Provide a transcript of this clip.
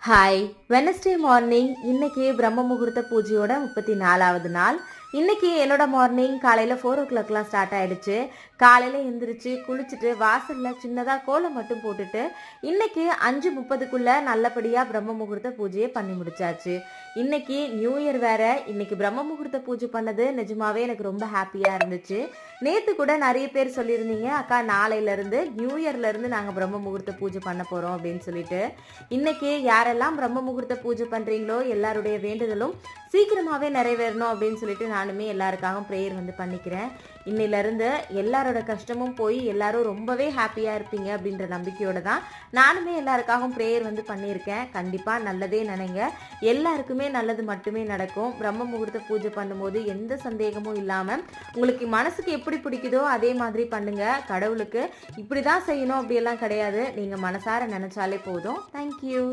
Hi Wednesday morning. இன்னைக்கு பிரம்ம முகூர்த்த பூஜையோட 34வது நாள். இன்னைக்கு என்னோட மார்னிங் காலையில் 4 o'clockலாம் ஸ்டார்ட் ஆயிடுச்சு. காலையில் எழுந்திரிச்சு குளிச்சுட்டு வாசலில் சின்னதாக கோலம் மட்டும் போட்டுட்டு இன்னைக்கு 5:30க்குள்ளே நல்லபடியாக பிரம்ம முகூர்த்த பூஜையை பண்ணி முடிச்சாச்சு. இன்னைக்கு நியூ இயர் வேற. இன்னைக்கு பிரம்ம முகூர்த்த பூஜை பண்ணது நிஜமாவே எனக்கு ரொம்ப ஹாப்பியாக இருந்துச்சு. நேற்று கூட நிறைய பேர் சொல்லியிருந்தீங்க, அக்கா நாளையிலேருந்து நியூ இயர்லேருந்து நாங்கள் பிரம்ம முகூர்த்த பூஜை பண்ண போகிறோம் அப்படின்னு சொல்லிட்டு. இன்னைக்கு யாரெல்லாம் பிரம்ம முகூர்த்த பூஜை பண்ணுறீங்களோ எல்லாருடைய வேண்டுதலும் சீக்கிரமாகவே நிறைவேறணும் அப்படின்னு சொல்லிட்டு நானுமே எல்லாருக்காகவும் ப்ரேயர் பண்ணிக்கிறேன். இன்னிலிருந்து எல்லாரோட கஷ்டமும் போய் எல்லாரும் ரொம்பவே ஹாப்பியாக இருப்பீங்க அப்படின்ற நம்பிக்கையோடு தான் நானுமே எல்லாருக்காகவும் ப்ரேயர் பண்ணியிருக்கேன். கண்டிப்பாக நல்லதே நினைங்க, எல்லாருக்குமே நல்லது மட்டுமே நடக்கும். பிரம்ம முகூர்த்த பூஜை பண்ணும்போது எந்த சந்தேகமும் இல்லாமல் உங்களுக்கு மனசுக்கு எப்படி பிடிக்குதோ அதே மாதிரி பண்ணுங்க. கடவுளுக்கு இப்படி தான் செய்யணும் அப்படியெல்லாம் கிடையாது, நீங்கள் மனசார நினச்சாலே போதும். தேங்க்யூ.